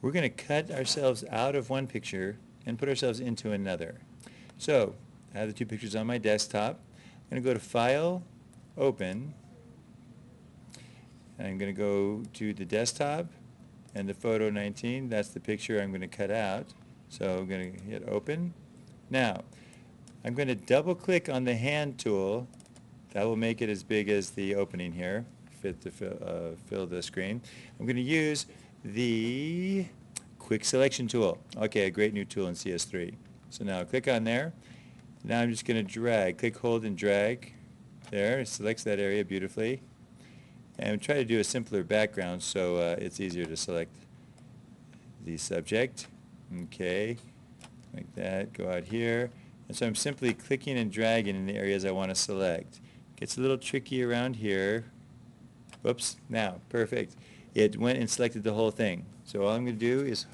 we're going to cut ourselves out of one picture and put ourselves into another. So I have the two pictures on my desktop. I'm going to go to File, Open. I'm going to go to the desktop and the photo 19. That's the picture I'm going to cut out. So I'm going to hit Open. Now, I'm going to double click on the hand tool. That will make it as big as the opening here, fit to fill the screen. I'm going to use the Quick Selection tool. Okay, a great new tool in CS3. So now click on there. Now I'm just going to drag, click, hold, and drag. There, it selects that area beautifully. And try to do a simpler background so it's easier to select the subject. Okay, like that, go out here. And so I'm simply clicking and dragging in the areas I want to select. Gets a little tricky around here. Whoops, now, perfect. It went and selected the whole thing. So all I'm going to do is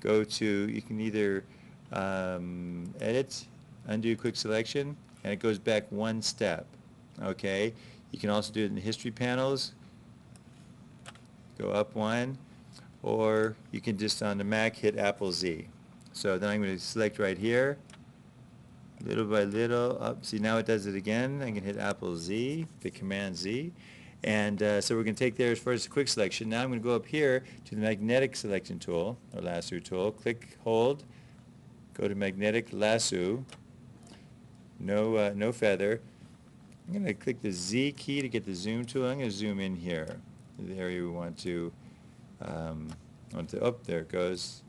go to, you can either edit, undo quick selection, and it goes back one step. Okay, you can also do it in the history panels. Go up one, or you can just on the Mac hit Apple Z. So then I'm going to select right here, little by little, up. See, now it does it again. I can hit Apple Z, the Command Z. And so we're going to take there as far as the quick selection. Now I'm going to go up here to the magnetic selection tool, or lasso tool. Click, hold, go to magnetic lasso. No feather. I'm going to click the Z key to get the zoom tool. I'm going to zoom in here, the area we want to, oh, there it goes.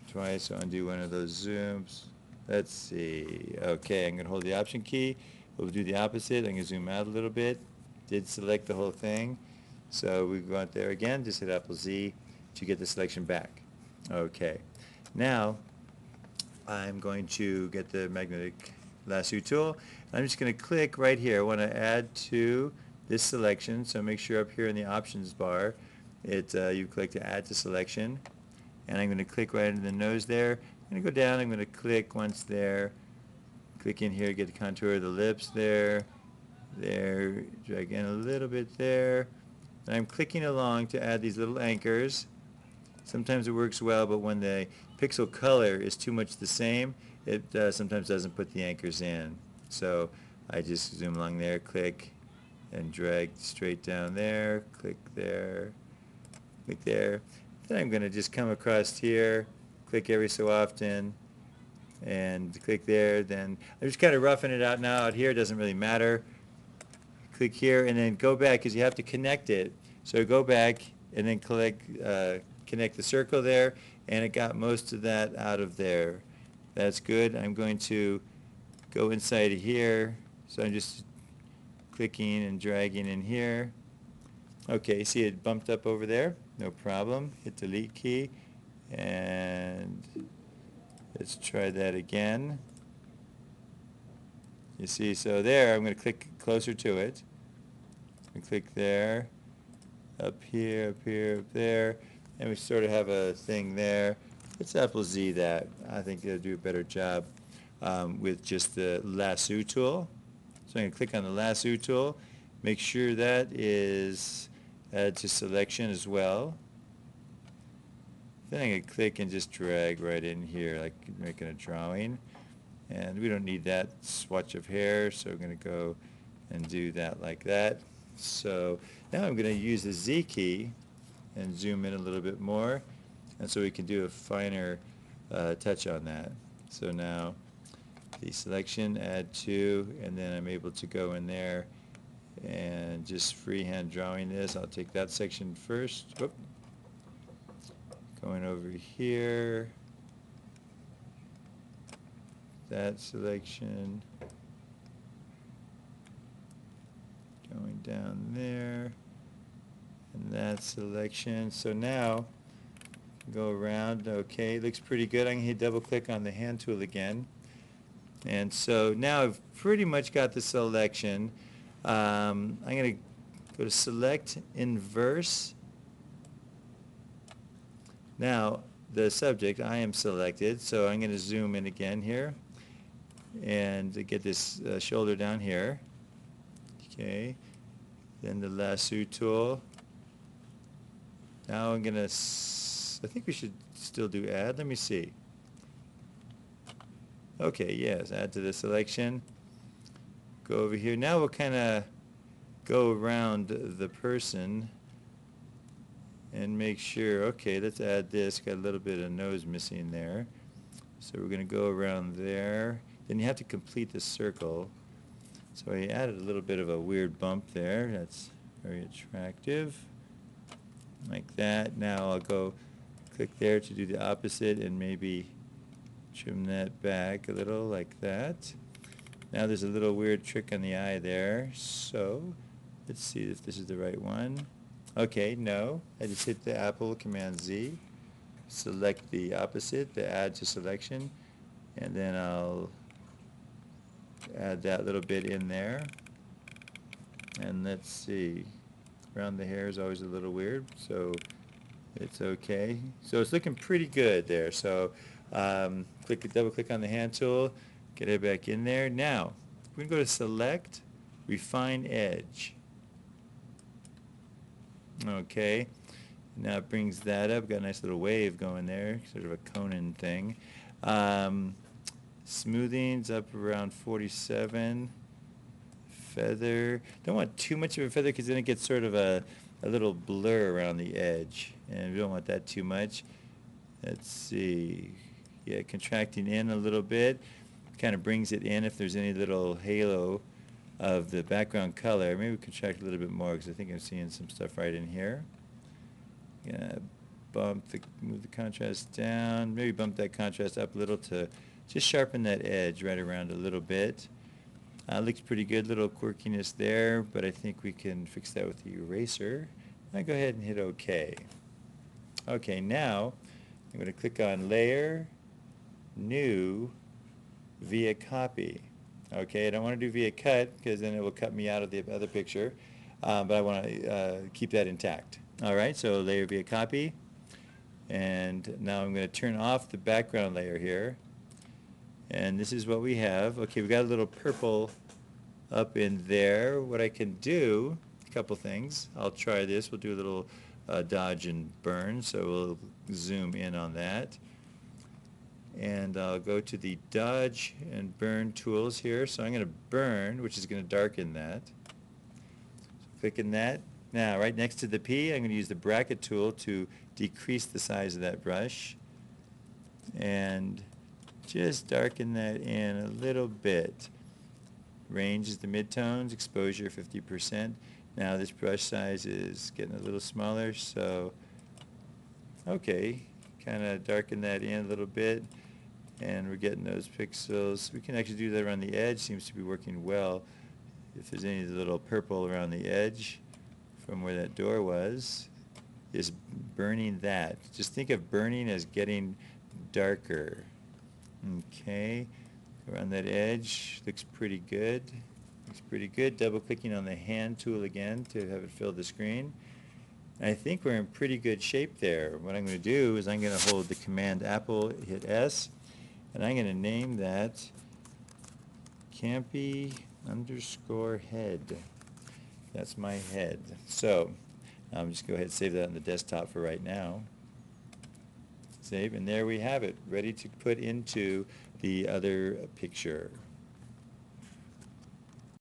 Twice, so undo one of those zooms. Let's see. Okay, I'm going to hold the Option key. We'll do the opposite. I'm going to zoom out a little bit. Did select the whole thing. So we go out there again, just hit Apple Z to get the selection back. Okay. Now, I'm going to get the magnetic lasso tool. I'm just going to click right here. I want to add to this selection. So make sure up here in the options bar, you click to add to selection. And I'm going to click right into the nose there. I'm going to go down. I'm going to click once there. Click in here, get the contour of the lips there. There, drag in a little bit there. And I'm clicking along to add these little anchors. Sometimes it works well, but when the pixel color is too much the same, it sometimes doesn't put the anchors in. So I just zoom along there, click, and drag straight down there, click there, click there. Then I'm going to just come across here, click every so often, and click there. Then I'm just kind of roughing it out now. Out here, it doesn't really matter. Click here, and then go back, because you have to connect it. So go back, and then connect the circle there, and it got most of that out of there. That's good. I'm going to go inside of here. So I'm just clicking and dragging in here. Okay, see it bumped up over there? No problem. Hit the delete key, and let's try that again. You see, so there, I'm going to click closer to it. And click there, up here, up here, up there, and we sort of have a thing there. Let's Apple Z that. I think it'll do a better job with just the lasso tool. So I'm going to click on the lasso tool. Make sure that is add to selection as well. Then I'm going to click and just drag right in here, like making a drawing. And we don't need that swatch of hair, so we're going to go and do that like that. So now I'm going to use the Z key and zoom in a little bit more, and so we can do a finer touch on that. So now the selection, add to, and then I'm able to go in there and just freehand drawing this. I'll take that section first. Whoop. Going over here, that selection, going down there, and that selection. So now go around. Okay, looks pretty good. I'm going to hit double click on the hand tool again, and so now I've pretty much got the selection. I'm going to go to select inverse. Now the subject I am selected, so I'm going to zoom in again here and get this shoulder down here. Okay, then the lasso tool. Now I'm going to this. I think we should still do add. Let me see. Okay, yes, add to the selection. Go over here. Now we'll kind of go around the person and make sure, okay, let's add this. Got a little bit of nose missing there. So we're going to go around there. Then you have to complete the circle. So I added a little bit of a weird bump there. That's very attractive. Like that. Now I'll go click there to do the opposite and maybe trim that back a little like that. Now there's a little weird trick on the eye there. So let's see if this is the right one. Okay, no. I just hit the Apple Command Z. Select the opposite, the add to selection, and then I'll add that little bit in there. And let's see. Around the hair is always a little weird, so it's okay. So it's looking pretty good there. So double click on the hand tool, get it back in there. Now, we're going to go to Select, Refine Edge. Okay, now it brings that up. Got a nice little wave going there, sort of a Conan thing. Smoothing's up around 47. Feather. Don't want too much of a feather because then it gets sort of a little blur around the edge, and we don't want that too much. Let's see. Yeah, contracting in a little bit. Kind of brings it in if there's any little halo of the background color. Maybe we contract a little bit more because I think I'm seeing some stuff right in here. Gonna move the contrast down. Maybe bump that contrast up a little to just sharpen that edge right around a little bit. Looks pretty good, little quirkiness there, but I think we can fix that with the eraser. I'll go ahead and hit OK. Okay, now I'm going to click on Layer, New, Via Copy. Okay, I don't want to do via cut because then it will cut me out of the other picture, but I want to keep that intact. All right, so layer via copy, and now I'm going to turn off the background layer here, and this is what we have. Okay, we got a little purple up in there. What I can do, a couple things. I'll try this. We'll do a little dodge and burn, so we'll zoom in on that. And I'll go to the dodge and burn tools here. So I'm going to burn, which is going to darken that. So clicking that. Now, right next to the P, I'm going to use the bracket tool to decrease the size of that brush. And just darken that in a little bit. Range is the midtones, exposure 50%. Now this brush size is getting a little smaller, so okay, kind of darken that in a little bit. And we're getting those pixels. We can actually do that around the edge. Seems to be working well. If there's any little purple around the edge from where that door was, is burning that. Just think of burning as getting darker. Okay, around that edge, looks pretty good. Looks pretty good. Double clicking on the hand tool again to have it fill the screen. I think we're in pretty good shape there. What I'm going to do is I'm going to hold the Command Apple, hit S, and I'm going to name that Campi _ head. That's my head. So I'm just go ahead and save that on the desktop for right now. Save, and there we have it, ready to put into the other picture.